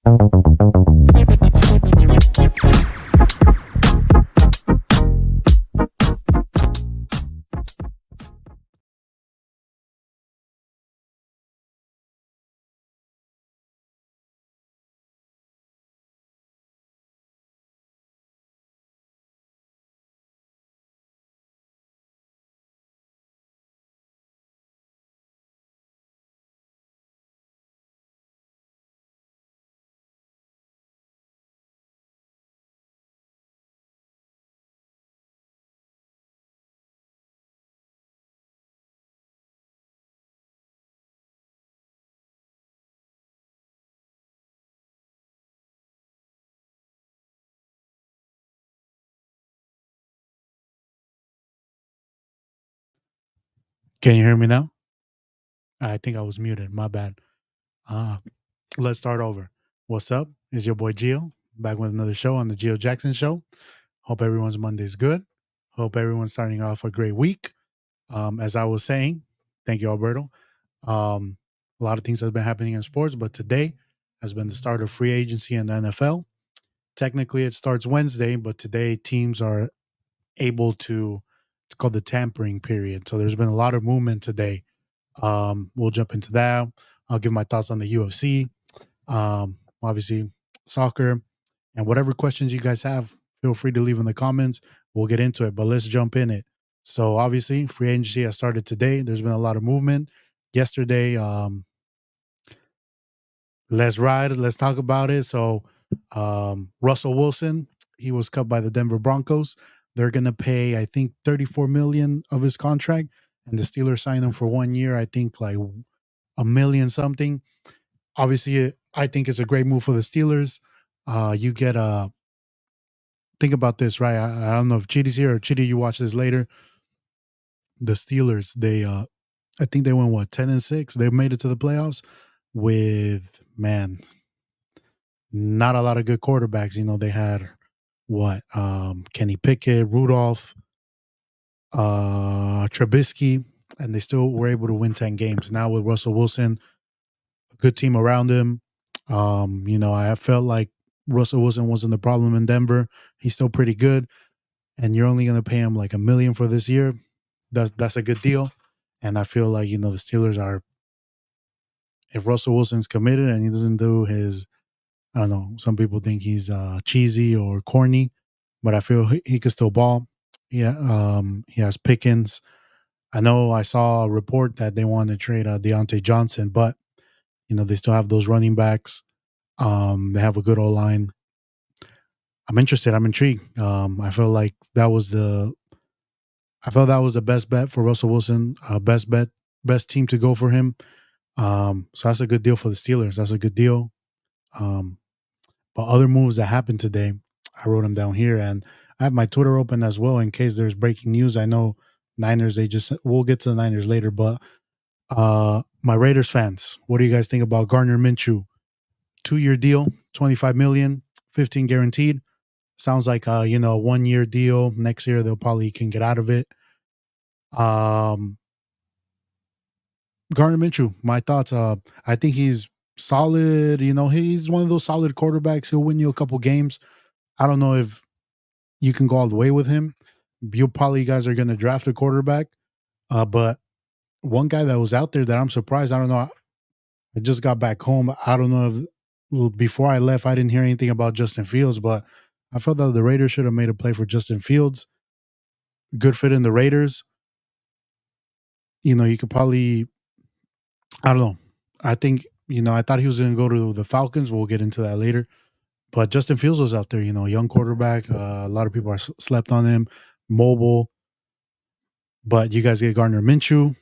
Can you hear me now? I think I was muted. My bad. Uh, let's start over. What's up? It's your boy Gio back with another show on the Gio Jackson Show. Hope everyone's Monday's good. Hope everyone's starting off a great week. As I was saying, thank you, Alberto. A lot of things have been happening in sports, but today has been the start of free agency in the NFL. Technically, it starts Wednesday, but today teams are able to. It's called the tampering period. So there's been a lot of movement today. We'll jump into that. I'll give my thoughts on the UFC, obviously soccer, and whatever questions you guys have, feel free to leave in the comments. We'll get into it, but let's jump in it. So obviously, free agency has started today. There's been a lot of movement. Yesterday, let's ride. Let's talk about it. So Russell Wilson, he was cut by the Denver Broncos. They're gonna pay, I think, 34 million of his contract, and the Steelers signed him for 1 year. I think like a million something. Obviously, I think it's a great move for the Steelers. You get a think about this, right? I don't know if Chidi's here or Chidi, you watch this later. The Steelers, they I think they went what 10-6. They made it to the playoffs with man, not a lot of good quarterbacks. You know, they had what Kenny Pickett, Rudolph, Trubisky, and they still were able to win 10 games. Now with Russell Wilson, a good team around him. You know, I felt like Russell Wilson wasn't the problem in Denver. He's still pretty good, and you're only going to pay him like a million for this year. That's a good deal, and I feel like the Steelers are. If Russell Wilson's committed and he doesn't do his, I don't know. Some people think he's cheesy or corny, but I feel he could still ball. Yeah, he has Pickens. I know I saw a report that they want to trade Deontay Johnson, but they still have those running backs. They have a good O line. I'm interested. I'm intrigued. I felt that was the best bet for Russell Wilson. Best bet, best team to go for him. So that's a good deal for the Steelers. That's a good deal. Um, but other moves that happened today, I wrote them down here, and I have my Twitter open as well in case there's breaking news. I know Niners. We'll get to the Niners later, but my Raiders fans, what do you guys think about Gardner Minshew? 2-year deal, 25 million, 15 guaranteed. Sounds like a 1-year deal. Next year they'll probably can get out of it. Gardner Minshew, my thoughts. I think he's solid. He's one of those solid quarterbacks. He'll win you a couple games. I don't know if you can go all the way with him. You guys are going to draft a quarterback. But one guy that was out there that I'm surprised. I don't know. I just got back home. I don't know if before I left, I didn't hear anything about Justin Fields, but I felt that the Raiders should have made a play for Justin Fields. Good fit in the Raiders. You could probably, I don't know. I think, I thought he was going to go to the Falcons. We'll get into that later. But Justin Fields was out there, young quarterback. A lot of people are slept on him, mobile. But you guys get Gardner Minshew.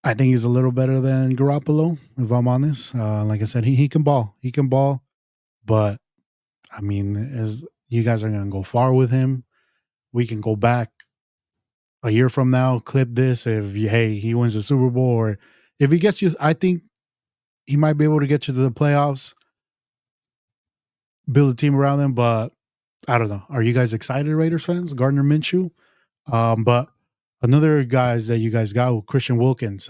I think he's a little better than Garoppolo, if I'm honest. Like I said, he can ball. He can ball. But, I mean, as you guys are going to go far with him, we can go back a year from now, clip this. If, he wins the Super Bowl, or if he gets you, I think he might be able to get you to the playoffs, build a team around him. But I don't know. Are you guys excited, Raiders fans? Gardner Minshew? But another guys that you guys got, Christian Wilkins,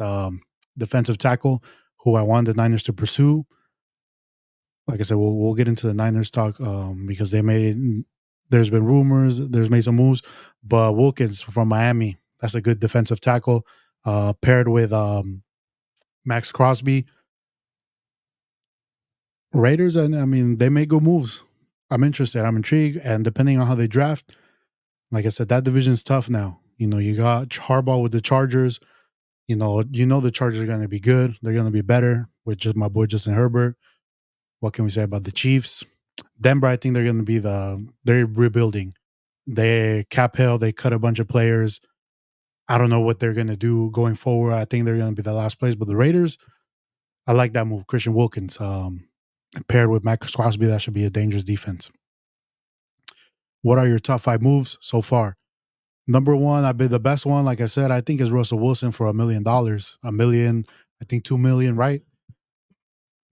defensive tackle, who I wanted the Niners to pursue. like I said, we'll get into the Niners talk because there's been rumors, there's made some moves, but Wilkins from Miami, that's a good defensive tackle, paired with Max Crosby. Raiders, and I mean, they make good moves. I'm interested. I'm intrigued, and depending on how they draft, like I said, that division's tough now. You got Harbaugh with the Chargers. The Chargers are going to be good. They're going to be better with just my boy Justin Herbert. What can we say about the Chiefs? Denver, I think they're rebuilding. They cap hill, they cut a bunch of players. I don't know what they're going to do going forward. I think they're going to be the last place. But the Raiders, I like that move. Christian Wilkins, paired with Max Crosby, that should be a dangerous defense. What are your top 5 moves so far? Number one, I've been the best one. Like I said, I think is Russell Wilson for $1 million, a million, I think 2 million, right?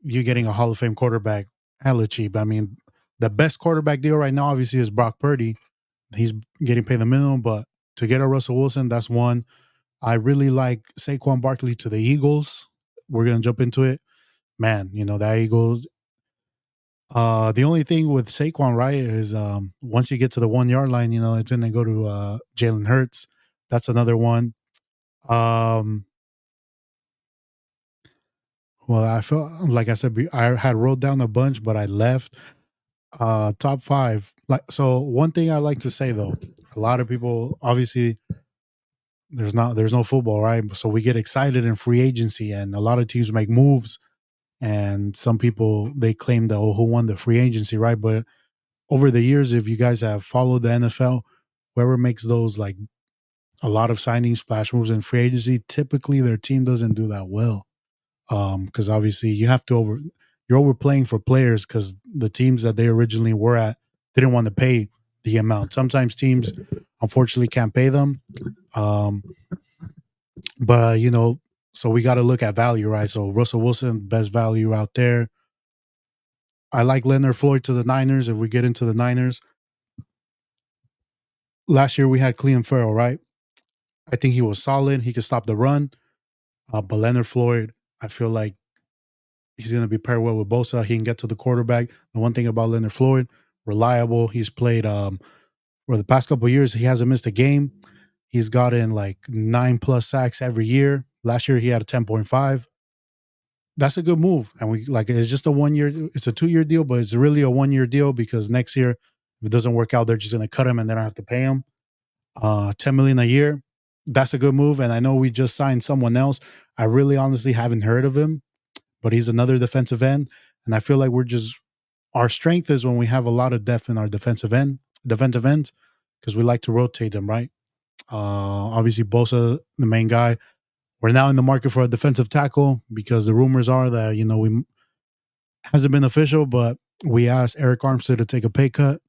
You're getting a Hall of Fame quarterback hella cheap. I mean, the best quarterback deal right now, obviously, is Brock Purdy. He's getting paid the minimum, but to get a Russell Wilson, that's one. I really like Saquon Barkley to the Eagles. We're gonna jump into it, man. That Eagles. The only thing with Saquon, right, is once you get to the 1 yard line, it's gonna go to Jalen Hurts. That's another one. Um, well, I felt like I said, I had wrote down a bunch, but I left. Top 5. So one thing I like to say though, a lot of people obviously there's no football, right? So we get excited in free agency, and a lot of teams make moves, and some people they claim that who won the free agency, right? But over the years, if you guys have followed the NFL, whoever makes those like a lot of signings, splash moves in free agency, typically their team doesn't do that well. Because obviously you're overplaying for players because the teams that they originally were at didn't want to pay the amount. Sometimes teams unfortunately can't pay them. But so we got to look at value, right? So Russell Wilson, best value out there. I like Leonard Floyd to the Niners. If we get into the Niners, last year we had Clelin Ferrell, right? I think he was solid. He could stop the run. But Leonard Floyd, I feel like he's going to be paired well with Bosa. He can get to the quarterback. The one thing about Leonard Floyd, reliable. He's played for the past couple of years. He hasn't missed a game. He's gotten like 9+ sacks every year. Last year he had a 10.5. That's a good move. And it's just a 1 year, it's a 2 year deal, but it's really a 1 year deal because next year, if it doesn't work out, they're just going to cut him and they don't have to pay him. 10 million a year. That's a good move. And I know we just signed someone else. I really honestly haven't heard of him, but he's another defensive end. And I feel like our strength is when we have a lot of depth in our defensive ends, because we like to rotate them, right? Obviously, Bosa, the main guy. We're now in the market for a defensive tackle because the rumors are that, we hasn't been official, but we asked Eric Armstead to take a pay cut.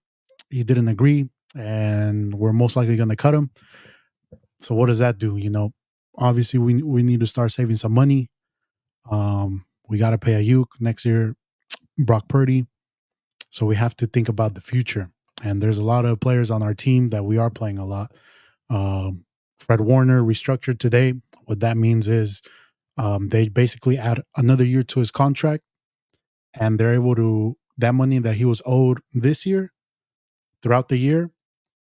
He didn't agree, and we're most likely going to cut him. So what does that do? Obviously we need to start saving some money. We got to pay Ayuk next year, Brock Purdy. So we have to think about the future. And there's a lot of players on our team that we are playing a lot. Fred Warner restructured today. What that means is they basically add another year to his contract, and they're able to, that money that he was owed this year, throughout the year,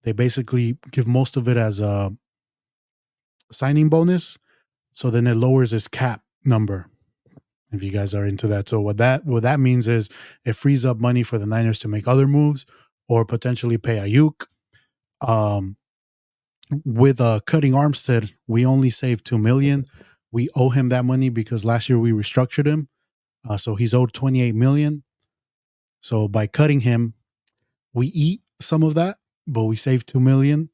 they basically give most of it as a signing bonus. So then it lowers his cap number, if you guys are into that. So what that means is it frees up money for the Niners to make other moves or potentially pay Ayuk. With cutting Armstead, we only saved $2 million. We owe him that money because last year we restructured him, so he's owed $28 million. So by cutting him, we eat some of that, but we save $2 million.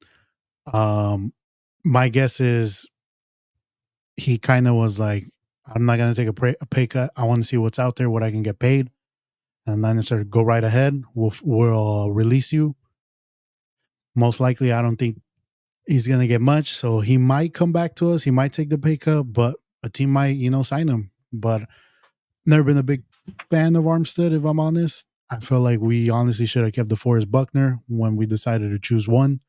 My guess is he kind of was like, I'm not going to take a pay cut. I want to see what's out there, what I can get paid. And then said, go right ahead. We'll release you. Most likely, I don't think he's going to get much. So he might come back to us. He might take the pay cut, but a team might, sign him. But never been a big fan of Armstead, if I'm honest. I feel like we honestly should have kept DeForest Buckner when we decided to choose one.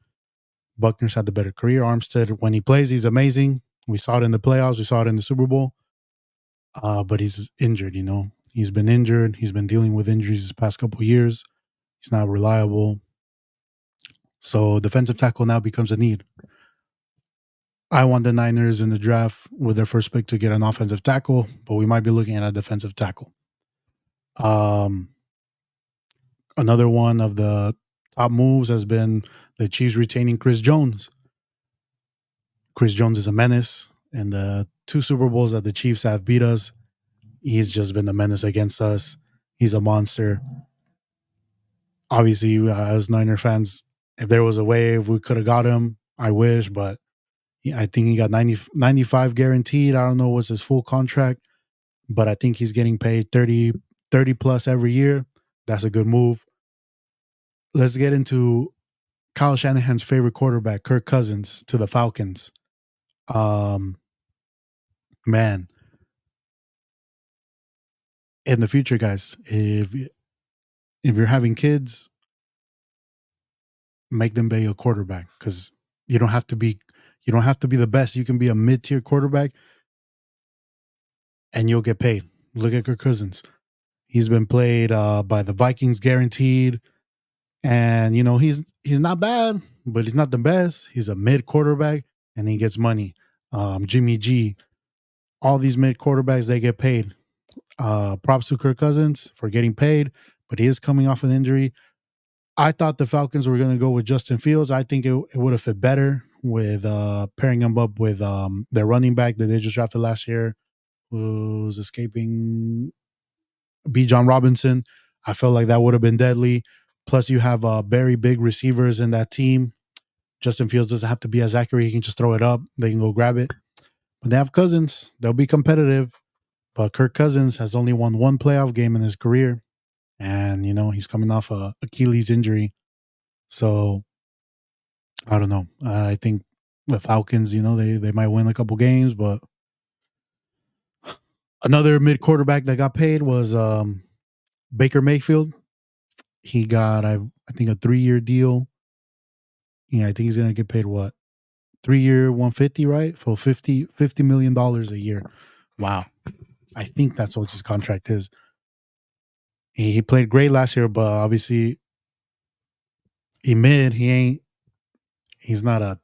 Buckner's had the better career. Armstead, when he plays, he's amazing. We saw it in the playoffs. We saw it in the Super Bowl. But he's injured, He's been injured. He's been dealing with injuries the past couple of years. He's not reliable. So defensive tackle now becomes a need. I want the Niners in the draft with their first pick to get an offensive tackle, but we might be looking at a defensive tackle. Um, Another one of the top moves has been the Chiefs retaining Chris Jones. Chris Jones is a menace. In the two Super Bowls that the Chiefs have beat us, he's just been a menace against us. He's a monster. Obviously, as Niner fans, if there was a way, if we could have got him, I wish, but I think he got 95 guaranteed. I don't know what's his full contract, but I think he's getting paid 30 plus every year. That's a good move. Let's get into Kyle Shanahan's favorite quarterback, Kirk Cousins, to the Falcons. Um, Man, in the future, guys, if you're having kids, make them be a quarterback because you don't have to be you don't have to be the best. You can be a mid tier quarterback, and you'll get paid. Look at Kirk Cousins. He's been played by the Vikings, guaranteed, and he's not bad, but he's not the best. He's a mid quarterback, and he gets money. Jimmy G, all these mid quarterbacks, they get paid. Props to Kirk Cousins for getting paid, but he is coming off an injury. I thought the Falcons were going to go with Justin Fields. I think it would have fit better with pairing him up with their running back that they just drafted last year, who's escaping B. John Robinson. I felt like that would have been deadly. Plus, you have very big receivers in that team. Justin Fields doesn't have to be as accurate. He can just throw it up. They can go grab it. But they have Cousins. They'll be competitive. But Kirk Cousins has only won one playoff game in his career. And, he's coming off a Achilles injury. So, I don't know. I think the Falcons, they might win a couple games. But another mid quarterback that got paid was Baker Mayfield. He got, I think, a 3-year deal. Yeah, I think he's going to get paid what? 3-year, 150, right? For $50 million a year. Wow. I think that's what his contract is. He played great last year, but obviously he's not a,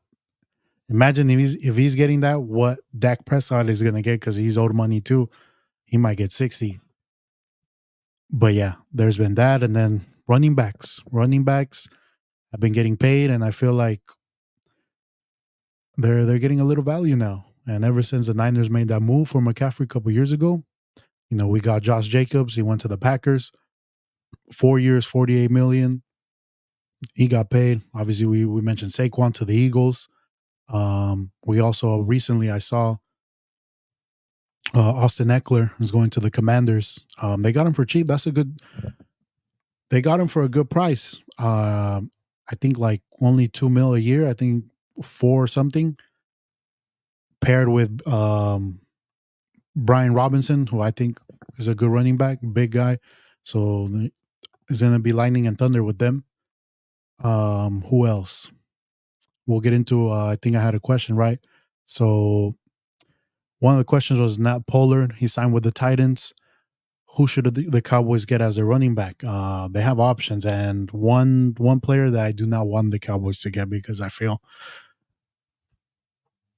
imagine if he's getting that, what Dak Prescott is going to get because he's owed money too. He might get 60. But yeah, there's been that. And then running backs have been getting paid, and I feel like they're getting a little value now. And ever since the Niners made that move for McCaffrey a couple years ago, we got Josh Jacobs. He went to the Packers. 4 years, 48 million. He got paid. Obviously, we mentioned Saquon to the Eagles. We also recently, I saw Austin Eckler is going to the Commanders. They got him for cheap. They got him for a good price. I think like only $2 million a year. I think 4 something. Paired with Brian Robinson, who I think is a good running back, big guy. So is going to be lightning and thunder with them. Who else? We'll get into. I think I had a question, right? So one of the questions was Nat Pollard. He signed with the Titans. Who should the Cowboys get as a running back? They have options, and one player that I do not want the Cowboys to get because I feel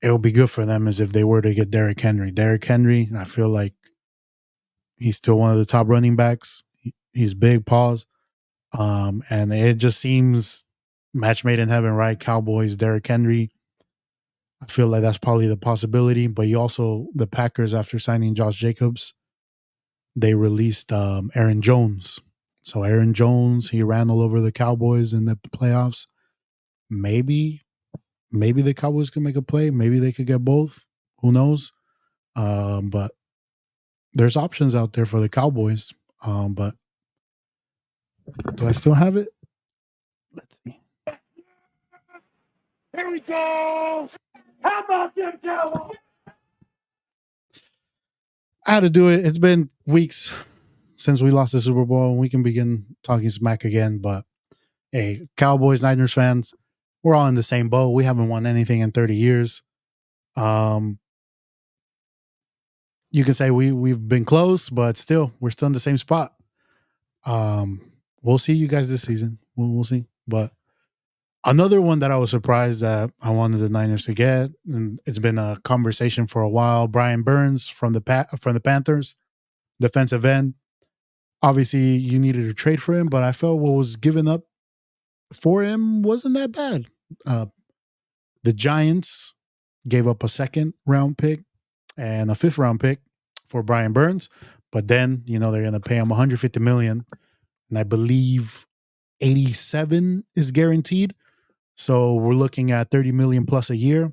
it would be good for them is if they were to get Derrick Henry. Derrick Henry, I feel like he's still one of the top running backs. He's big paws, and it just seems match made in heaven, right? Cowboys, Derrick Henry. I feel like that's probably the possibility. But the Packers, after signing Josh Jacobs, they released Aaron Jones. So Aaron Jones, he ran all over the Cowboys in the playoffs. Maybe the Cowboys can make a play. Maybe they could get both. Who knows? But there's options out there for the Cowboys. But do I still have it? Let's see. Here we go. How about them Cowboys? I had to do it. It's been weeks since we lost the Super Bowl, and we can begin talking smack again. But hey, Cowboys, Niners fans, we're all in the same boat. We haven't won anything in 30 years. you can say we've been close, but still we're still in the same spot. Um, we'll see you guys this season. We'll see. But another one that I was surprised that I wanted the Niners to get, and it's been a conversation for a while. Brian Burns from the Panthers, defensive end. Obviously, you needed to trade for him, but I felt what was given up for him wasn't that bad. Uh, the Giants gave up a second round pick and a fifth round pick for Brian Burns, but then they're going to pay him 150 million, and I believe 87 is guaranteed. So we're looking at 30 million plus a year.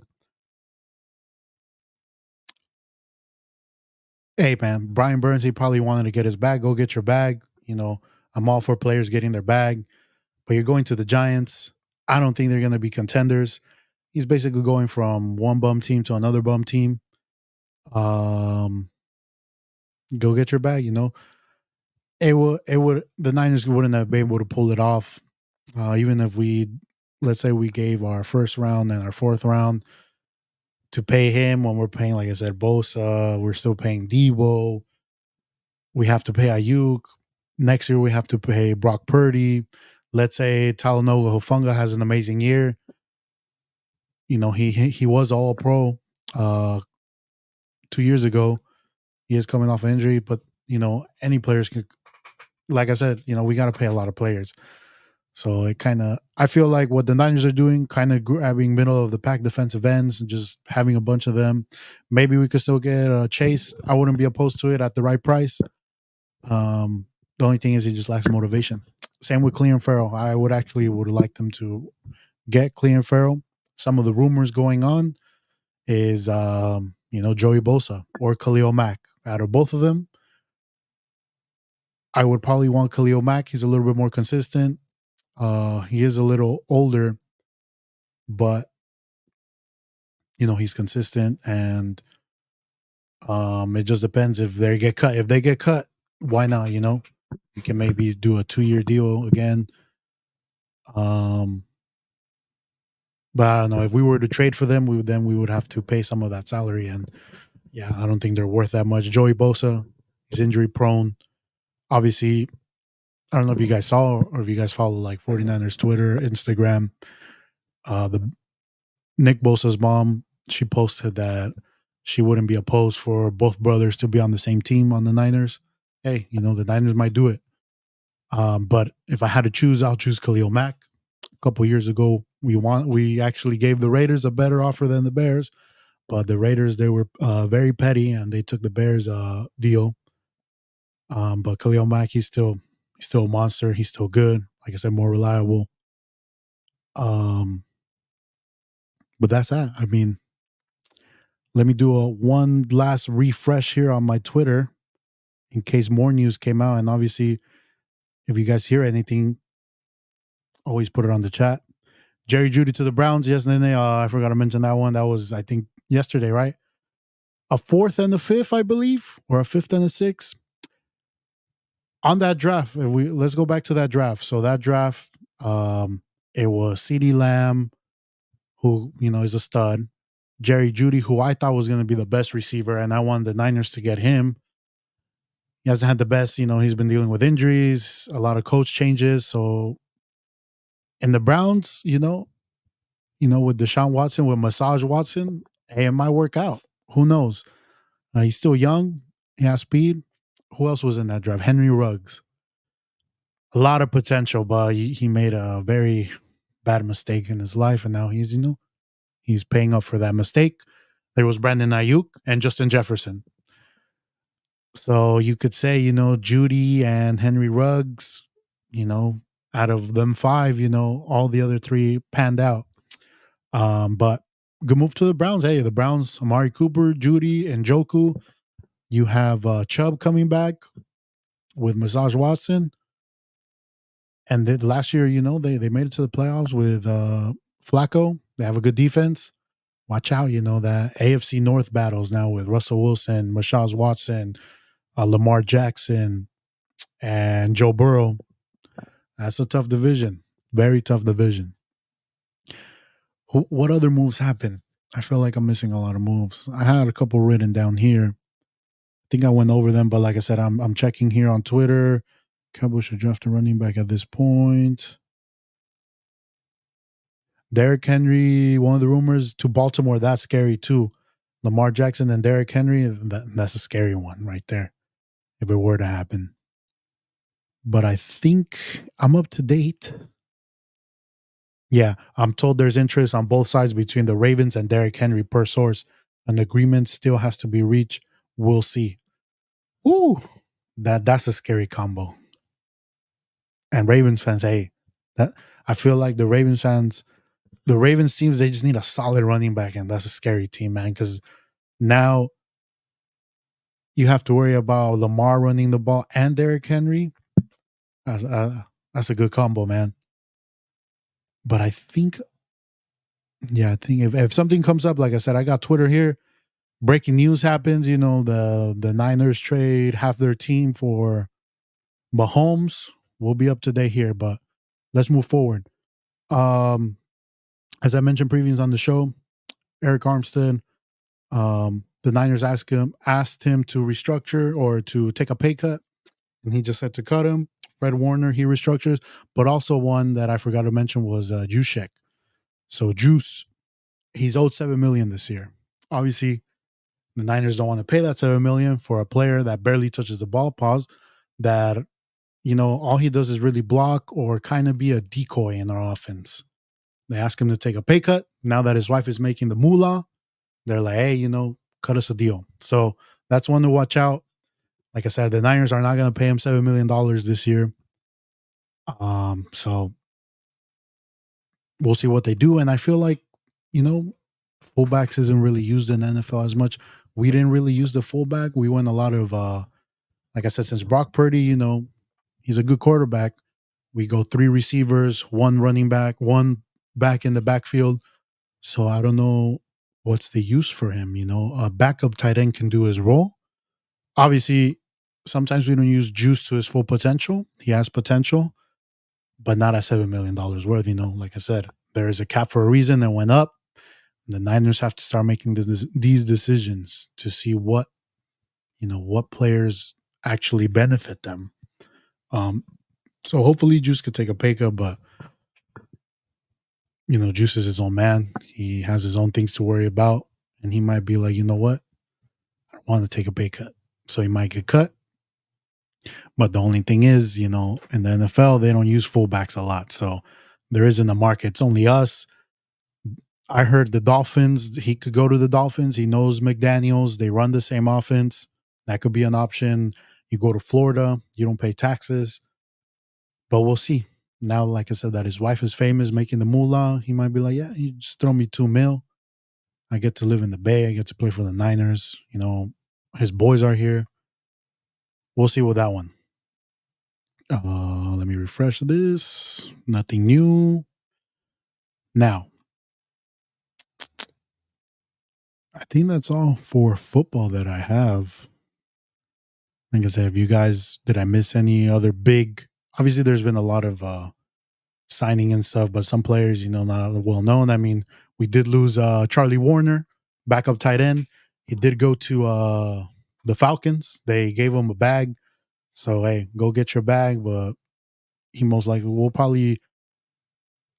Hey man, Brian Burns, he probably wanted to get his bag. Go get your bag. I'm all for players getting their bag, but you're going to the Giants. I don't think they're going to be contenders. He's basically going from one bum team to another bum team. Um, go get your bag. The Niners wouldn't have been able to pull it off, even if let's say we gave our first round and our fourth round to pay him when we're paying, like I said, Bosa. We're still paying Debo. We have to pay Ayuk. Next year we have to pay Brock Purdy. Let's say Talanoa Hufanga has an amazing year. He was all pro 2 years ago. He is coming off an injury, but any players could, like I said, we got to pay a lot of players. So I feel like what the Niners are doing, kind of grabbing middle of the pack defensive ends and just having a bunch of them. Maybe we could still get Chase. I wouldn't be opposed to it at the right price. The only thing is he just lacks motivation. Same with Clean Farrell. I would like them to get Clean Farrell. Some of the rumors going on is Joey Bosa or Khalil Mack. Out of both of them, I would probably want Khalil Mack. He's a little bit more consistent. He is a little older, but he's consistent, and it just depends if they get cut. If they get cut, why not? You can maybe do a 2-year deal again. But I don't know, if we were to trade for them, we would have to pay some of that salary, and yeah, I don't think they're worth that much. Joey Bosa is injury prone. Obviously, I don't know if you guys saw or if you guys follow like 49ers Twitter, Instagram. The Nick Bosa's mom, she posted that she wouldn't be opposed for both brothers to be on the same team on the Niners. Hey, the Niners might do it. But if I had to choose, I'll choose Khalil Mack. A couple years ago, we actually gave the Raiders a better offer than the Bears, but the Raiders, they were very petty and they took the Bears deal. But Khalil Mack, he's still a monster. He's still good. Like I said, more reliable. But that's that. I mean, let me do one last refresh here on my Twitter in case more news came out. And obviously, if you guys hear anything, always put it on the chat. Jerry Jeudy to the Browns yesterday. I forgot to mention that one. That was, I think, yesterday, right? A fourth and a fifth, I believe, or a fifth and a sixth. On that draft, let's go back to that draft. So that draft, it was CeeDee Lamb, who is a stud. Jerry Jeudy, who I thought was going to be the best receiver, and I wanted the Niners to get him. He hasn't had the best. He's been dealing with injuries, a lot of coach changes. So, in the Browns, with Deshaun Watson, with Massage Watson, hey, it might work out. Who knows? He's still young. He has speed. Who else was in that draft? Henry Ruggs. A lot of potential, but he made a very bad mistake in his life, and now he's paying up for that mistake. There was Brandon Ayuk and Justin Jefferson. So you could say, Jeudy and Henry Ruggs, out of them five, all the other three panned out. But good move to the Browns. Hey, the Browns, Amari Cooper, Jeudy, and Njoku. You have Chubb coming back with Massage Watson. And last year, they made it to the playoffs with Flacco. They have a good defense. Watch out, that AFC North battles now with Russell Wilson, Massage Watson, Lamar Jackson, and Joe Burrow. That's a tough division. Very tough division. What other moves happened? I feel like I'm missing a lot of moves. I had a couple written down here. think I went over them, but like I said, I'm checking here on Twitter. Cowboys should draft a running back at this point. Derrick Henry, one of the rumors to Baltimore, that's scary too. Lamar Jackson and Derrick Henry, that's a scary one right there if it were to happen. But I think I'm up to date. Yeah, I'm told there's interest on both sides between the Ravens and Derrick Henry per source. An agreement still has to be reached. We'll see. Ooh, that's a scary combo. And Ravens fans, hey, that I feel like the Ravens teams, they just need a solid running back, and that's a scary team, man. Because now you have to worry about Lamar running the ball and Derrick Henry. That's a good combo, man. But I think, yeah, I think if something comes up, like I said, I got Twitter here. Breaking news happens, the Niners trade half their team for Mahomes. We'll be up to date here, but let's move forward. As I mentioned previously on the show, Eric Armstead, the Niners asked him to restructure or to take a pay cut, and he just said to cut him. Fred Warner, he restructures, but also one that I forgot to mention was Juszczyk. So Juice, he's owed $7 million this year. Obviously, the Niners don't want to pay that $7 million for a player that barely touches the ball. Pause. That all he does is really block or kind of be a decoy in our offense. They ask him to take a pay cut. Now that his wife is making the moolah, they're like, hey, cut us a deal. So that's one to watch out. Like I said, the Niners are not going to pay him $7 million this year. So we'll see what they do. And I feel like, fullbacks isn't really used in the NFL as much. We didn't really use the fullback. We went a lot of, like I said, since Brock Purdy, he's a good quarterback. We go 3 receivers, 1 running back, 1 back in the backfield. So I don't know what's the use for him. A backup tight end can do his role. Obviously, sometimes we don't use Juice to his full potential. He has potential, but not at $7 million worth. Like I said, there is a cap for a reason that went up. The Niners have to start making these decisions to see what players actually benefit them. So hopefully Juice could take a pay cut, but Juice is his own man. He has his own things to worry about, and he might be like, you know what, I don't want to take a pay cut, so he might get cut. But the only thing is, in the NFL, they don't use fullbacks a lot, so there isn't a market. It's only us. I heard the Dolphins, he could go to the Dolphins. He knows McDaniels. They run the same offense. That could be an option. You go to Florida, you don't pay taxes. But we'll see. Now, like I said, that his wife is famous, making the moolah, he might be like, yeah, you just throw me $2 million. I get to live in the Bay. I get to play for the Niners. His boys are here. We'll see with that one. Let me refresh this. Nothing new. Now, I think that's all for football that I have. Like I said, did I miss any other big? Obviously, there's been a lot of signing and stuff, but some players, not well known. I mean, we did lose Charlie Warner, backup tight end. He did go to the Falcons. They gave him a bag. So, hey, go get your bag. But he most likely will probably,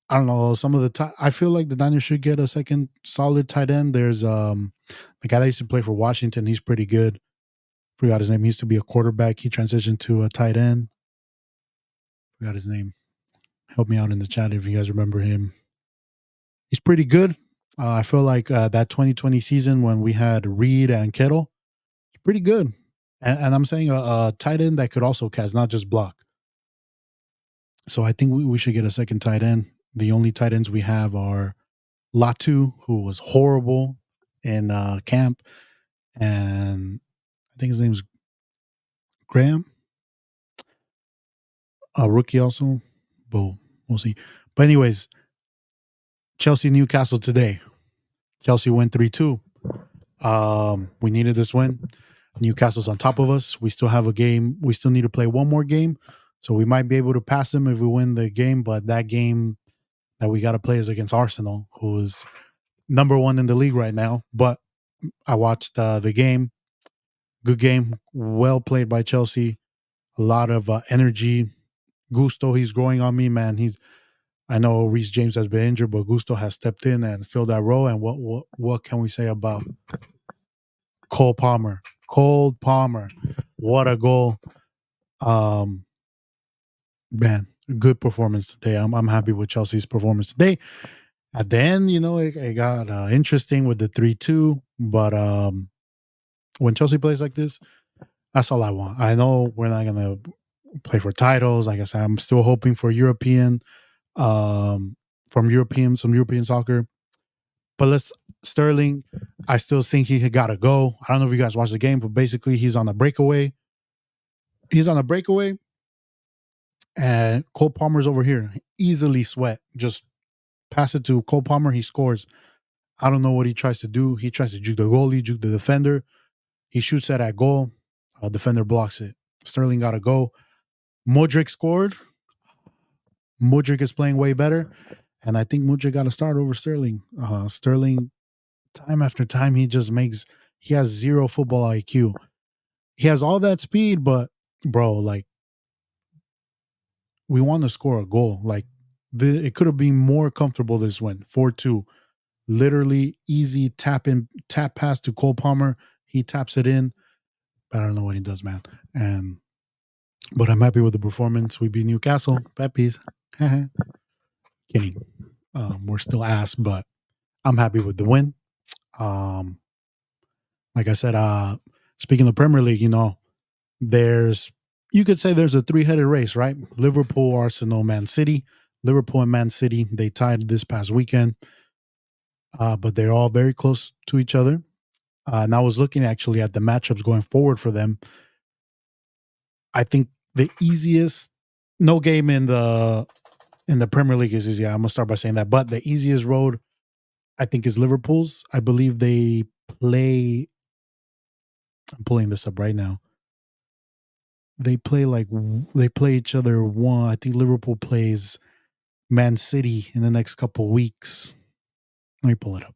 I don't know, some of the I feel like the Niners should get a second solid tight end. There's the guy that used to play for Washington. He's pretty good. Forgot his name. He used to be a quarterback. He transitioned to a tight end. Forgot his name. Help me out in the chat if you guys remember him. He's pretty good. I feel like that 2020 season when we had Reed and Kittle, pretty good. And I'm saying a tight end that could also catch, not just block. So I think we should get a second tight end. The only tight ends we have are Latu, who was horrible in camp, and I think his name's Graham, a rookie also. But we'll see. But anyways, Chelsea Newcastle today. Chelsea went 3-2. We needed this win. Newcastle's on top of us. We still have a game. We still need to play one more game. So we might be able to pass them if we win the game. But that game that we got to play is against Arsenal, who is number 1 in the league right now. But I watched the game. Good game, well played by Chelsea. A lot of energy. Gusto, he's growing on me, man. I know Reece James has been injured, but Gusto has stepped in and filled that role. And what can we say about Cole Palmer? Cole Palmer, what a goal! Um, Man, good performance today. I'm happy with Chelsea's performance today. At the end, it got interesting with the 3-2, but when Chelsea plays like this, that's all I want. I know we're not gonna play for titles. Like I said, I'm still hoping for um, some European soccer. But Sterling, I still think he got to go. I don't know if you guys watched the game, but basically he's on a breakaway. He's on a breakaway, and Cole Palmer's over here, easily sweat. Just pass it to Cole Palmer. He scores. I don't know what he tries to do. He tries to juke the goalie, juke the defender. He shoots at goal. Defender blocks it. Sterling got to go. Modric scored. Modric is playing way better. And I think Modric got to start over Sterling. Sterling, time after time, he has zero football IQ. He has all that speed, but bro, like, we want to score a goal. Like, it could have been more comfortable this win. 4-2. Literally easy tap pass to Cole Palmer. He taps it in. But I don't know what he does, man. But I'm happy with the performance. We beat Newcastle. Peppies. Kidding. We're still ass, but I'm happy with the win. Um, like I said, speaking of Premier League, you could say there's a three-headed race, right? Liverpool, Arsenal, Man City. Liverpool and Man City, they tied this past weekend, but they're all very close to each other. And I was looking actually at the matchups going forward for them. I think the easiest, no game in the Premier League is easy. I'm gonna start by saying that, but the easiest road I think is Liverpool's. I believe they play. I'm pulling this up right now. They play each other one. I think Liverpool plays Man City in the next couple weeks. Let me pull it up.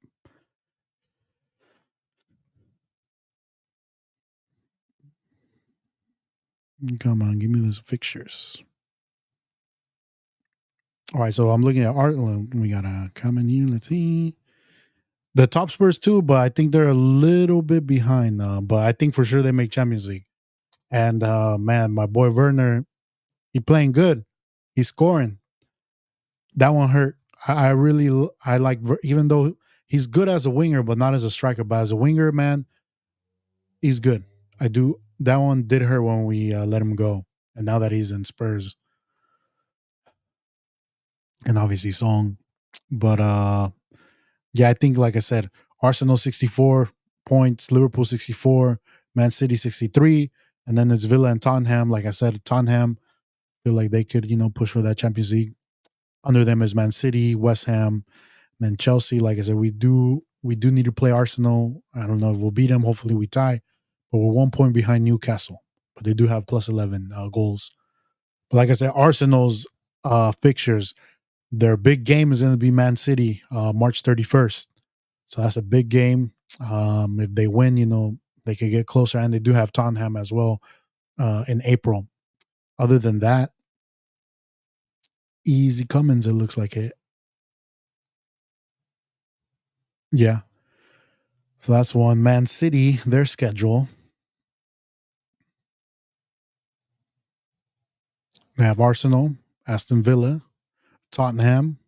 Come on, give me those fixtures. All right, so I'm looking at art. We got a comment here. Let's see. The top Spurs too, but I think they're a little bit behind. But I think for sure they make Champions League. And man, my boy Werner, he playing good. He's scoring. That one hurt. I really I like, even though he's good as a winger, but not as a striker. But as a winger, man, he's good. I do. That one did hurt when we let him go. And now that he's in Spurs, and obviously Song, but yeah, I think like I said, Arsenal 64 points, Liverpool 64, Man City 63, and then it's Villa and Tottenham. Like I said, Tottenham feel like they could push for that Champions League. Under them is Man City, West Ham, and Chelsea. Like I said, we do need to play Arsenal. I don't know if we'll beat them. Hopefully we tie, but we're 1 point behind Newcastle. But they do have plus 11 goals. But like I said, Arsenal's fixtures, their big game is going to be Man City, March 31st. So that's a big game. If they win, they could get closer, and they do have Tottenham as well in April. Other than that, easy Cummins. It looks like it. Yeah. So that's one. Man City, their schedule. They have Arsenal, Aston Villa, Tottenham.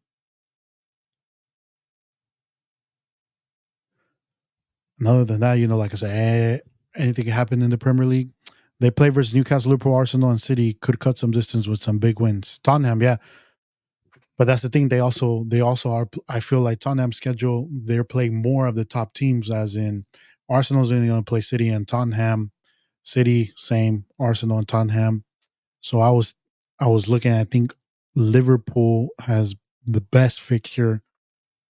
And other than that, like I said, anything can happen in the Premier League. They play versus Newcastle, Liverpool, Arsenal, and City. Could cut some distance with some big wins. Tottenham, yeah, but that's the thing. They also are. I feel like Tottenham's schedule, they're playing more of the top teams. As in, Arsenal's only going to play City and Tottenham. City, same. Arsenal and Tottenham. So I was looking. I think Liverpool has the best fixture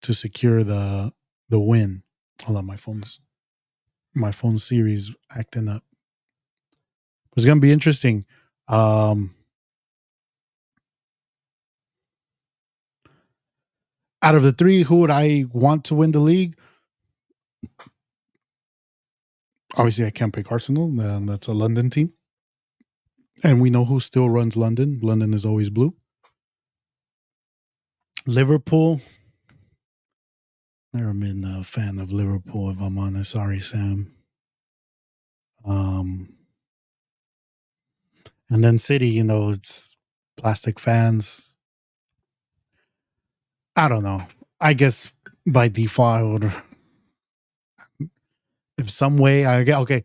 to secure the win. Hold on, my phone series acting up. It's gonna be interesting. Um, Out of the three, who would I want to win the league? Obviously, I can't pick Arsenal. That's a London team. And we know who still runs London. London is always blue. Liverpool. Never been a fan of Liverpool, if I'm honest. Sorry, Sam. Um, and then City, it's plastic fans. I don't know. I guess by default, I would, if some way, I get okay.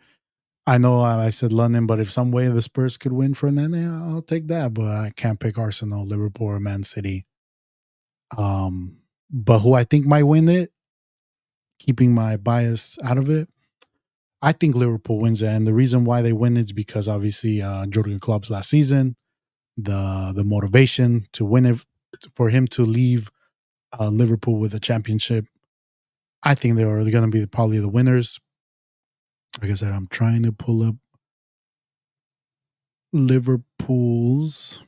I know I said London, but if some way the Spurs could win for Nene, I'll take that. But I can't pick Arsenal, Liverpool, or Man City. But who I think might win it, keeping my bias out of it, I think Liverpool wins it. And the reason why they win is because obviously Jurgen Klopp's last season, the motivation to win it, for him to leave Liverpool with a championship. I think they're going to be probably the winners. Like I said, I'm trying to pull up Liverpool's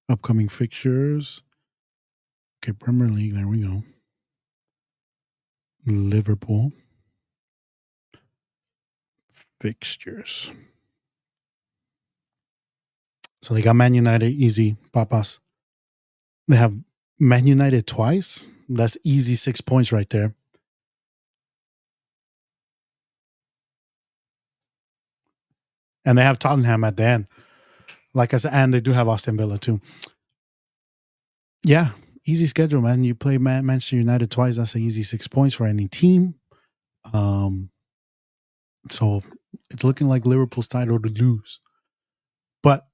upcoming fixtures. Okay, Premier League. There we go. Liverpool fixtures. So they got Man United easy, papas. They have Man United twice. That's easy 6 points right there. And they have Tottenham at the end. Like I said, and they do have Aston Villa too. Yeah, easy schedule, man. You play Manchester United twice. That's an easy 6 points for any team. So it's looking like Liverpool's title to lose. But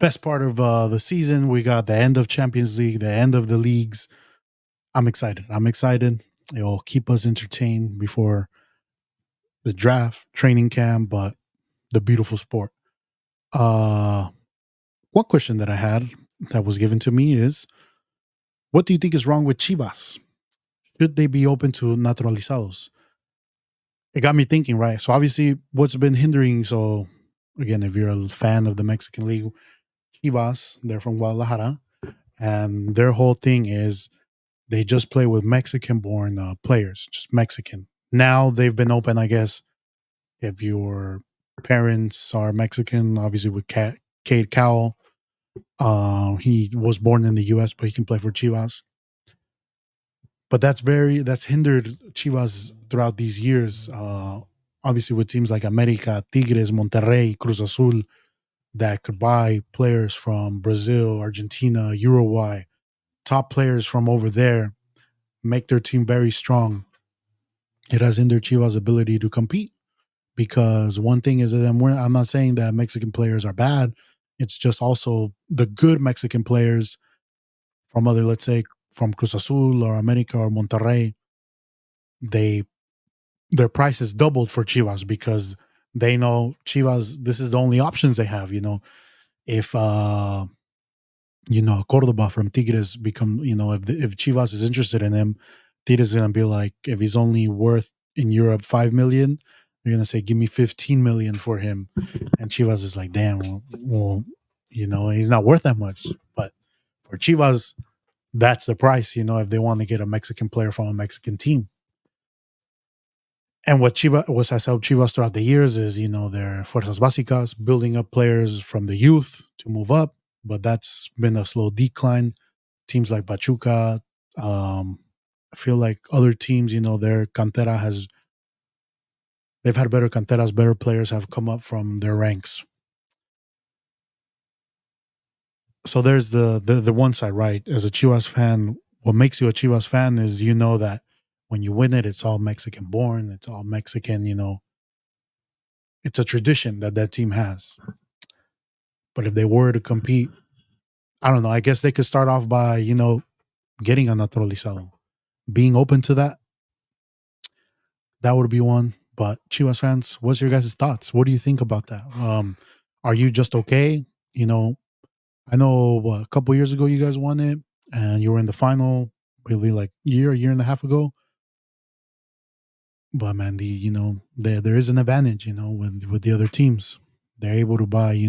best part of the season, we got the end of Champions League, the end of the leagues. I'm excited. It'll keep us entertained before the draft, training camp, but the beautiful sport. One question that I had that was given to me is, what do you think is wrong with Chivas? Should they be open to naturalizados? It got me thinking, right? So obviously, what's been hindering? So again, if you're a fan of the Mexican League, Chivas, they're from Guadalajara, and their whole thing is they just play with Mexican-born players, just Mexican. Now they've been open, I guess, if your parents are Mexican, obviously with Cade Cowell. He was born in the U.S., but he can play for Chivas. But that's hindered Chivas throughout these years. Obviously, with teams like America, Tigres, Monterrey, Cruz Azul, that could buy players from Brazil, Argentina, Uruguay, top players from over there, make their team very strong. It has hindered Chivas' ability to compete, because one thing is that I'm not saying that Mexican players are bad. It's just also the good Mexican players from other, let's say, from Cruz Azul or America or Monterrey, they their price is doubled for Chivas, because they know Chivas, this is the only options they have. If Cordoba from Tigres become, if Chivas is interested in him, Tigres is gonna be like, if he's only worth in Europe 5 million, they're gonna say, give me 15 million for him, and Chivas is like, damn, well, he's not worth that much. But for Chivas, that's the price. If they want to get a Mexican player from a Mexican team. And what Chivas has helped Chivas throughout the years is, their fuerzas básicas, building up players from the youth to move up. But that's been a slow decline. Teams like Pachuca, I feel like other teams, their cantera they've had better canteras, better players have come up from their ranks. So there's the one side, right? As a Chivas fan, what makes you a Chivas fan is, that when you win it, it's all Mexican born, it's all Mexican, it's a tradition that team has. But if they were to compete, I don't know. I guess they could start off by, getting a naturalizado. Being open to that, that would be one. But Chivas fans, what's your guys' thoughts? What do you think about that? Are you just okay? I know a couple years ago you guys won it, and you were in the final, maybe like year and a half ago. But man, there is an advantage, with the other teams. They're able to buy,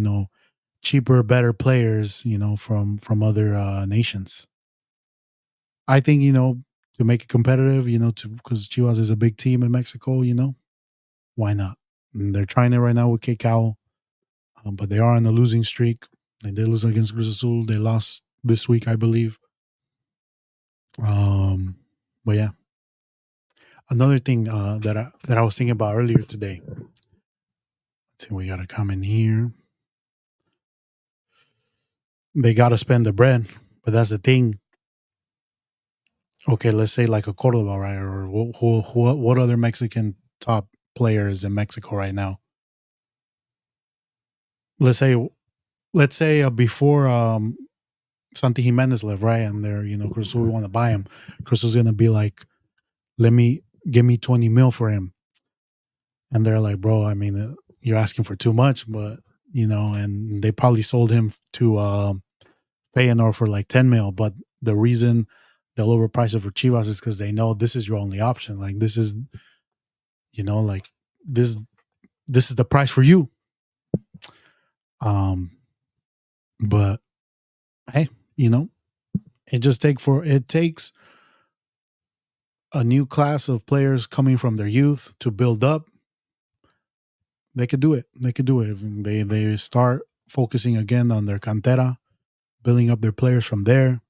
cheaper, better players, from other nations. I think, to make it competitive, to because Chivas is a big team in Mexico, why not? And they're trying it right now with Kekau, but they are on a losing streak. They did lose against Cruz Azul. They lost this week, I believe. Um, but yeah, another thing that I was thinking about earlier today. Let's see, we got a comment here. They got to spend the bread, but that's the thing. Okay, let's say like a Cordoba, right? Or what other Mexican top players in Mexico right now? Let's say before Santi Jimenez left, right? And they're Cruz Azul, we want to buy him. Cruz Azul's gonna be like, give me 20 mil for him, and they're like, bro, I mean, you're asking for too much, but and they probably sold him to Feyenoord for like 10 mil, but the reason they'll overprice it for Chivas is because they know this is your only option. Like this is, like this this is the price for you. Um, but hey, it takes a new class of players coming from their youth to build up. They could do it. They could do it. If they start focusing again on their cantera, building up their players from there.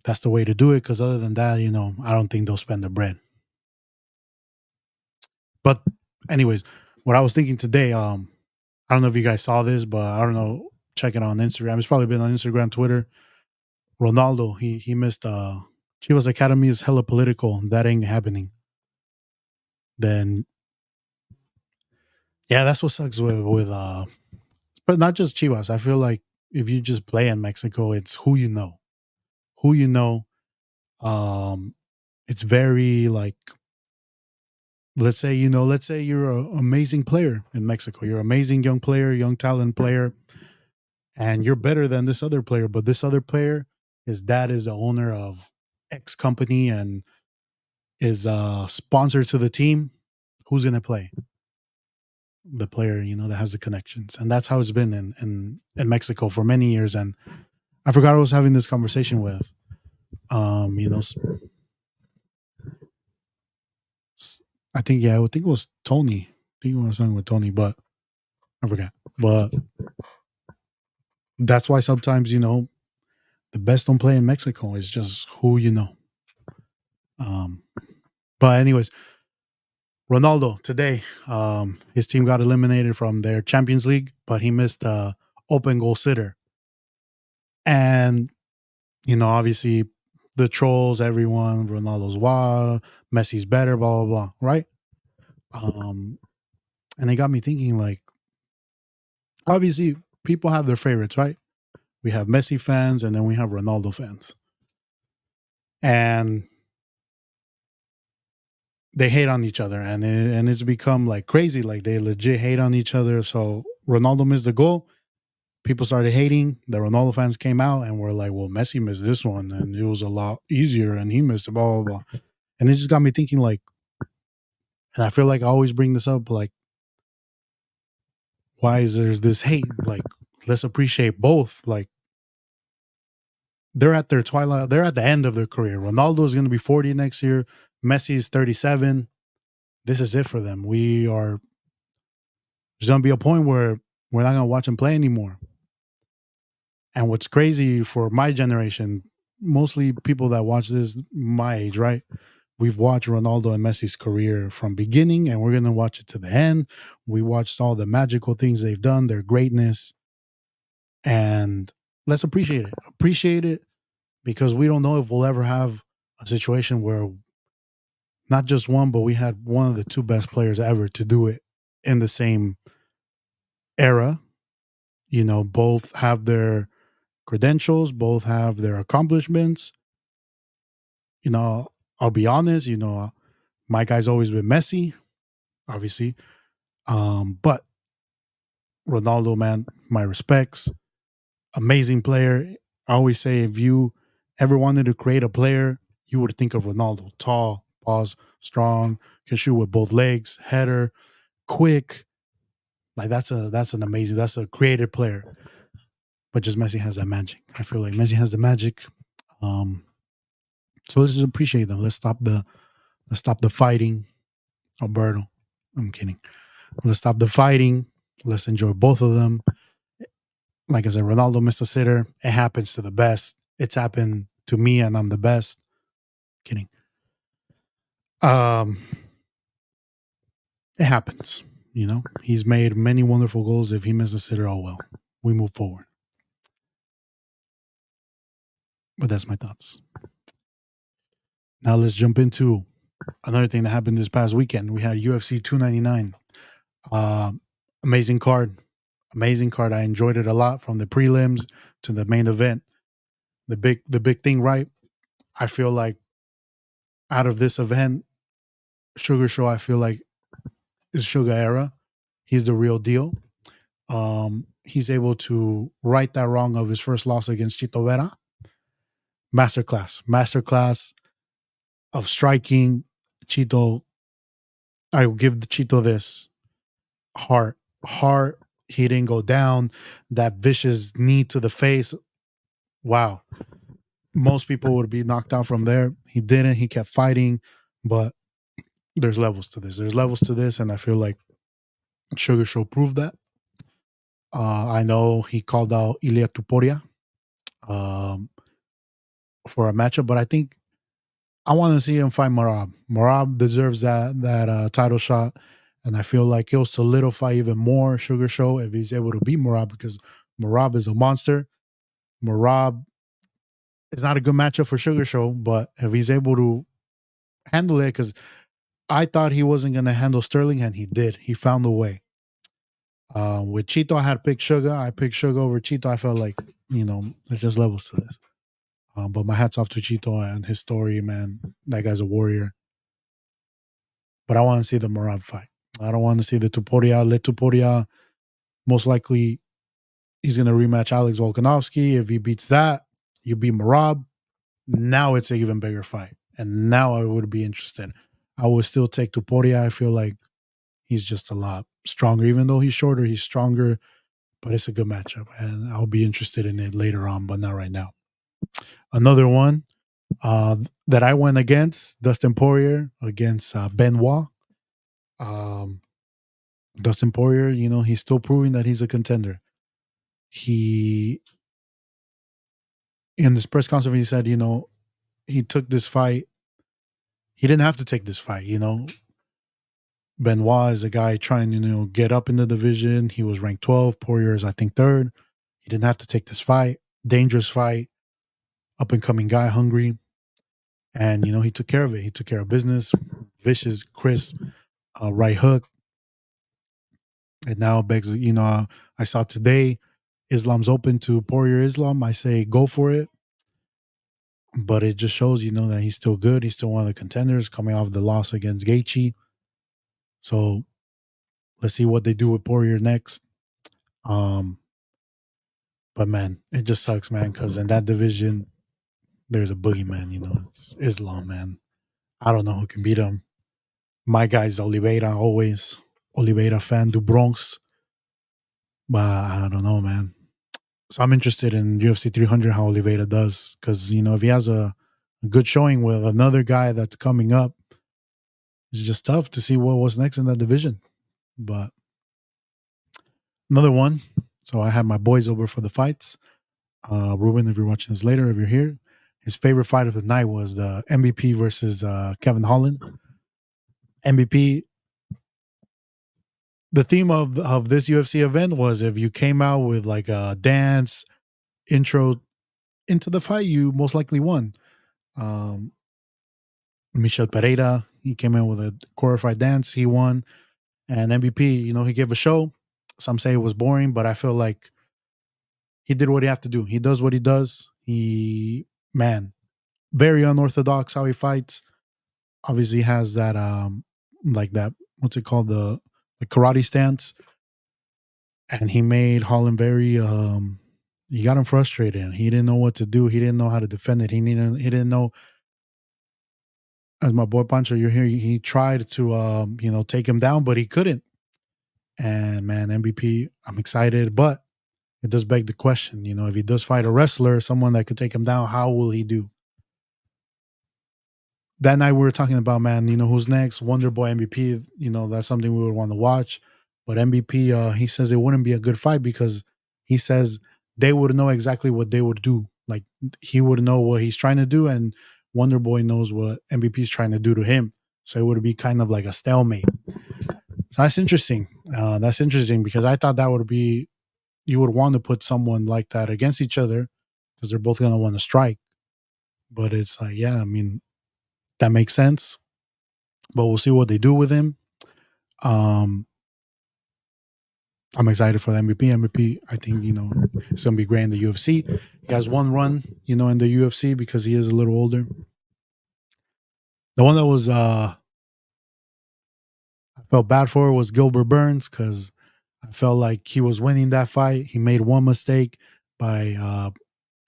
That's the way to do it. Because other than that, I don't think they'll spend the bread. But anyways, what I was thinking today, I don't know if you guys saw this, but I don't know. Check it on Instagram. It's probably been on Instagram, Twitter. Ronaldo, he missed Chivas Academy is hella political. That ain't happening. Then yeah, that's what sucks with but not just Chivas. I feel like if you just play in Mexico, it's who you know. Who you know. It's very like, let's say you're an amazing player in Mexico. You're an amazing young player, young talent player, and you're better than this other player. But this other player, his dad is the owner of X company and is a sponsor to the team. Who's gonna play? The player, that has the connections. And that's how it's been in Mexico for many years. And I forgot I was having this conversation with I think it was Tony. I think I was talking with Tony, but I forgot. But that's why sometimes, the best don't play in Mexico. It's just who you know. But anyways, Ronaldo today, his team got eliminated from their Champions League, but he missed the open goal sitter. And, obviously the trolls, everyone, Ronaldo's wild, Messi's better, blah, blah, blah, right? And they got me thinking, like, obviously people have their favorites, right? We have Messi fans and then we have Ronaldo fans. And they hate on each other and it's become like crazy. Like they legit hate on each other. So Ronaldo missed the goal. People started hating. The Ronaldo fans came out and were like, well, Messi missed this one and it was a lot easier and he missed it, blah, blah, blah. And it just got me thinking, like, and I feel like I always bring this up, like, why is there's this hate? Like, let's appreciate both. Like, they're at their twilight, they're at the end of their career. Ronaldo is going to be 40 next year. Messi is 37. This is it for them. There's going to be a point where we're not going to watch him play anymore. And what's crazy for my generation, mostly people that watch this my age, right? We've watched Ronaldo and Messi's career from beginning and we're going to watch it to the end. We watched all the magical things they've done, their greatness. And let's appreciate it. Appreciate it because we don't know if we'll ever have a situation where not just one, but we had one of the two best players ever to do it in the same era. Both have their credentials, both have their accomplishments. I'll be honest, my guy's always been Messi, obviously. But Ronaldo, man, my respects. Amazing player. I always say if you ever wanted to create a player, you would think of Ronaldo. Tall, pause, strong, can shoot with both legs, header, quick. Like that's a creative player. But just Messi has that magic. I feel like Messi has the magic. So let's just appreciate them. Let's stop the fighting, Alberto. I'm kidding. Let's stop the fighting. Let's enjoy both of them. Like I said, Ronaldo missed a sitter. It happens to the best. It's happened to me, and I'm the best. Kidding. Um, it happens. You know, he's made many wonderful goals. If he missed a sitter, oh well. We move forward. But that's my thoughts. Now let's jump into another thing that happened this past weekend. We had UFC 299. Uh, amazing card. Amazing card. I enjoyed it a lot from the prelims to the main event. The big thing, right? I feel like out of this event, Sugar Show, I feel like is Sugar era. He's the real deal. He's able to right that wrong of his first loss against Chito Vera. Masterclass of striking. Chito, I will give Chito this heart. He didn't go down. That vicious knee to the face. Wow. Most people would be knocked out from there. He didn't. He kept fighting, but there's levels to this. There's levels to this, and I feel like Sugar Show proved that. I know he called out Ilia Tuporia um, for a matchup, but I think I want to see him fight Marab. Marab deserves that title shot, and I feel like he'll solidify even more Sugar Show if he's able to beat Marab because Marab is a monster. Marab is not a good matchup for Sugar Show, but if he's able to handle it, because I thought he wasn't going to handle Sterling, and he did. He found a way. With Chito, I had picked Sugar. I picked Sugar over Chito. I felt like, there's just levels to this. But my hat's off to Chito and his story, man. That guy's a warrior. But I want to see the Marab fight. I don't want to see the Tuporia. Let Tuporia, most likely, he's going to rematch Alex Volkanovski. If he beats that, you beat Marab. Now it's an even bigger fight. And now I would be interested. I would still take Tuporia. I feel like he's just a lot stronger. Even though he's shorter, he's stronger. But it's a good matchup. And I'll be interested in it later on, but not right now. Another one that I went against, Dustin Poirier against Benoit. Dustin Poirier, he's still proving that he's a contender. He, in this press conference, he said, he took this fight. He didn't have to take this fight, Benoit is a guy trying to, get up in the division. He was ranked 12. Poirier is, I think, third. He didn't have to take this fight. Dangerous fight. Up and coming guy, hungry. And, he took care of it. He took care of business. Vicious, crisp, right hook. And now begs, I saw today Islam's open to Poirier Islam. I say go for it. But it just shows, that he's still good. He's still one of the contenders coming off the loss against Gaethje. So let's see what they do with Poirier next. But man, it just sucks, man, because in that division, there's a boogeyman, it's Islam, man. I don't know who can beat him. My guy's Oliveira, always. Oliveira fan, du Bronx. But I don't know, man. So I'm interested in UFC 300, how Oliveira does. Because, if he has a good showing with another guy that's coming up, it's just tough to see what's next in that division. But another one. So I had my boys over for the fights. Ruben, if you're watching this later, if you're here, his favorite fight of the night was the MVP versus Kevin Holland. MVP. The theme of this UFC event was if you came out with like a dance intro into the fight, you most likely won. Michel Pereira, he came in with a choreographed dance, he won. And MVP, he gave a show. Some say it was boring, but I feel like he did what he had to do. He does what he does. Man, very unorthodox how he fights. Obviously has that like that, what's it called, the karate stance. And he made Holland very he got him frustrated. He didn't know what to do. He didn't know how to defend it. He didn't know, as my boy Pancho, you're here, he tried to take him down, but he couldn't. And man, MVP, I'm excited, but it does beg the question, if he does fight a wrestler, someone that could take him down, how will he do? that night we were talking about, man, who's next? Wonder Boy MVP. That's something we would want to watch. But MVP, he says it wouldn't be a good fight because he says they would know exactly what they would do. Like he would know what he's trying to do, and Wonder Boy knows what MVP is trying to do to him. So it would be kind of like a stalemate. So that's interesting. That's interesting because I thought that would be you would want to put someone like that against each other because they're both going to want to strike. But it's like, yeah, I mean, that makes sense. But we'll see what they do with him. Um, I'm excited for the MVP. MVP, I think, it's going to be great in the UFC. He has one run, in the UFC because he is a little older. The one that was, I felt bad for was Gilbert Burns because I felt like he was winning that fight. He made one mistake by,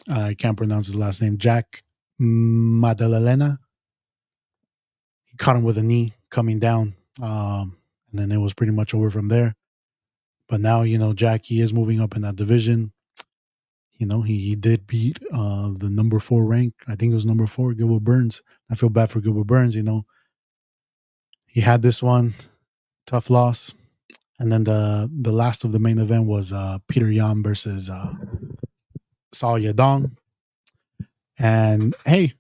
I can't pronounce his last name, Jack Maddalena. He caught him with a knee coming down. And then it was pretty much over from there. But now, Jackie is moving up in that division. He did beat the number 4 rank. I think it was number 4, Gilbert Burns. I feel bad for Gilbert Burns. He had this one tough loss, and then the last of the main event was Peter Yan versus Saul Yadong. And hey,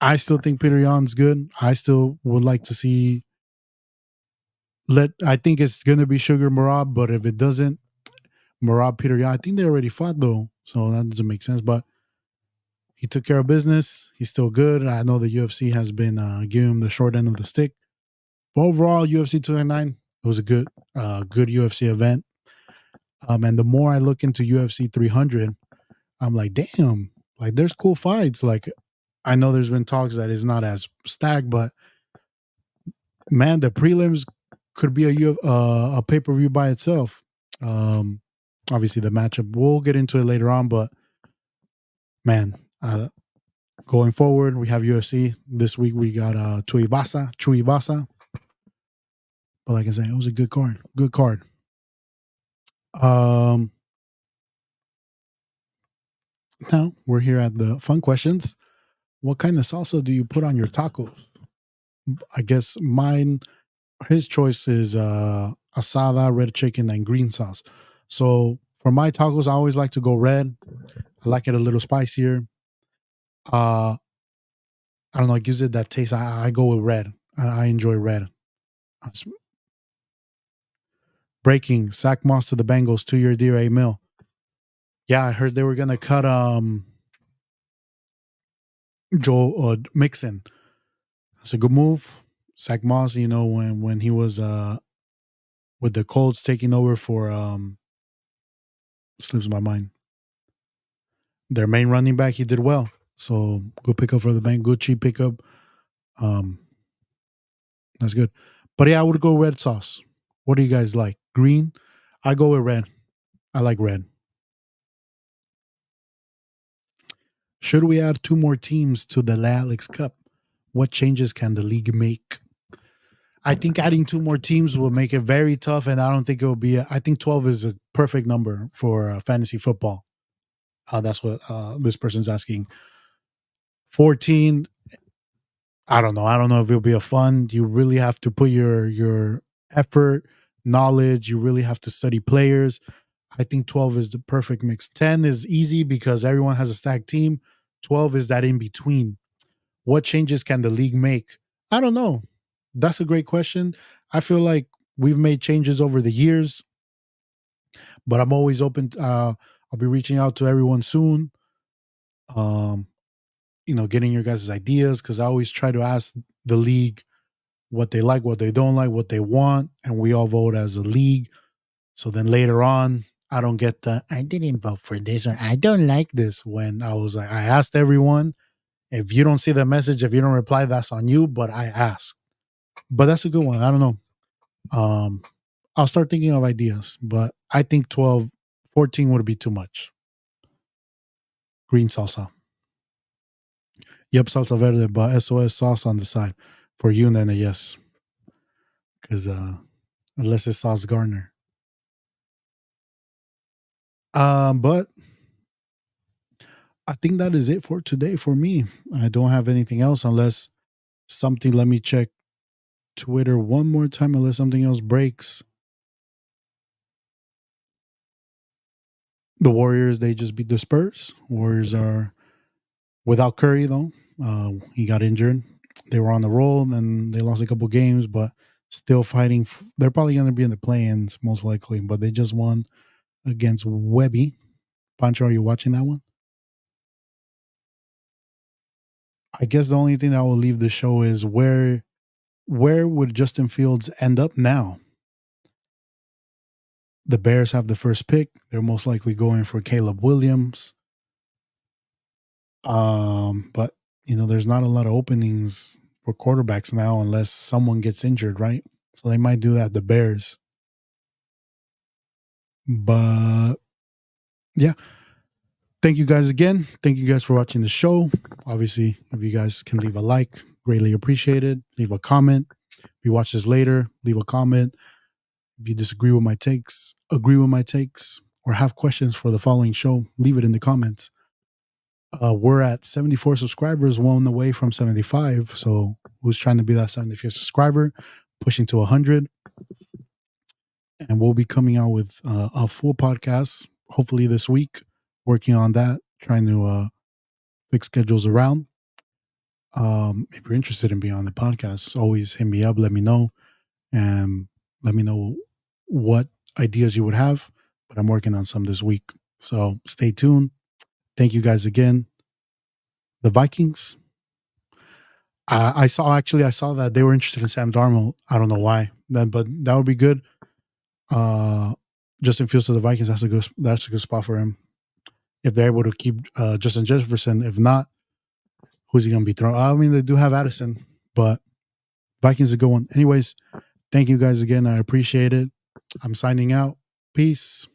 I still think Peter Yan's good. I still would like to see. I think it's gonna be Sugar Marab, but if it doesn't, Marab Peter Yan. I think they already fought though, so that doesn't make sense. But he took care of business. He's still good. I know the UFC has been giving him the short end of the stick. But overall, UFC 209, it was a good UFC event. And the more I look into UFC 300, I'm like, damn, like there's cool fights. Like I know there's been talks that it's not as stacked, but man, the prelims could be a pay per view by itself. Obviously, the matchup we'll get into it later on, but man, going forward, we have UFC this week. We got Tuivasa. But like I said, it was a good card. Good card. Um, Now we're here at the fun questions. What kind of salsa do you put on your tacos? I guess mine, his choice is asada, red chicken, and green sauce. So for my tacos, I always like to go red. I like it a little spicier. I don't know, it gives it that taste. I go with red. I enjoy red. Breaking Sack Moss to the Bengals, 2-year deal, 8 mil. Yeah, I heard they were gonna cut Joe Mixon. That's a good move. Zach Moss, when he was with the Colts taking over for slips my mind. Their main running back, he did well. So good pickup for the bank, good cheap pickup. Um that's good. But yeah, I would go red sauce. What do you guys like? Green? I go with red. I like red. Should we add 2 more teams to the Alex Cup? What changes can the league make? I think adding 2 more teams will make it very tough, and I don't think it will be. I think 12 is a perfect number for fantasy football. That's what this person's asking. 14, I don't know. I don't know if it'll be a fun. You really have to put your effort, knowledge. You really have to study players. I think 12 is the perfect mix. 10 is easy because everyone has a stacked team. 12 is that in between. What changes can the league make? I don't know. That's a great question. I feel like we've made changes over the years, but I'm always open. I'll be reaching out to everyone soon. Um, getting your guys' ideas because I always try to ask the league what they like, what they don't like, what they want, and we all vote as a league. So then later on, I don't get the I didn't vote for this or I don't like this when I was like I asked everyone. If you don't see the message, if you don't reply, that's on you. But I asked. But that's a good one. I don't know. Um, I'll start thinking of ideas, but I think 12, 14 would be too much. Green salsa. Yep, salsa verde, but SOS sauce on the side. For you, Nene, yes. Because unless it's Sauce Gardner. But I think that is it for today for me. I don't have anything else unless something. Let me check Twitter one more time unless something else breaks. The Warriors, they just beat the Spurs. Warriors are without Curry, though. He got injured. They were on the roll, and they lost a couple games, but still fighting. They're probably going to be in the play-ins, most likely, but they just won against Webby. Pancho, are you watching that one? I guess the only thing that will leave the show is where would Justin Fields end up now? The Bears have the first pick. They're most likely going for Caleb Williams. But there's not a lot of openings for quarterbacks now unless someone gets injured, right? So they might do that, the Bears. But yeah. Thank you guys again. Thank you guys for watching the show. Obviously, if you guys can leave a like, greatly appreciated. Leave a comment. If you watch this later, leave a comment. If you disagree with my takes, agree with my takes, or have questions for the following show, leave it in the comments. We're at 74 subscribers, one away from 75. So who's trying to be that 75th subscriber, pushing to 100. And we'll be coming out with a full podcast, hopefully this week, working on that, trying to fix schedules around. If you're interested in being on the podcast, always hit me up, let me know, and let me know what ideas you would have. But I'm working on some this week. So stay tuned. Thank you guys again. The Vikings. I saw that they were interested in Sam Darnold. I don't know why, but that would be good. Justin Fields to the Vikings. That's a good spot for him. If they're able to keep Justin Jefferson, if not, who's he going to be throwing? I mean, they do have Addison, but Vikings is a good one. Anyways, thank you guys again. I appreciate it. I'm signing out. Peace.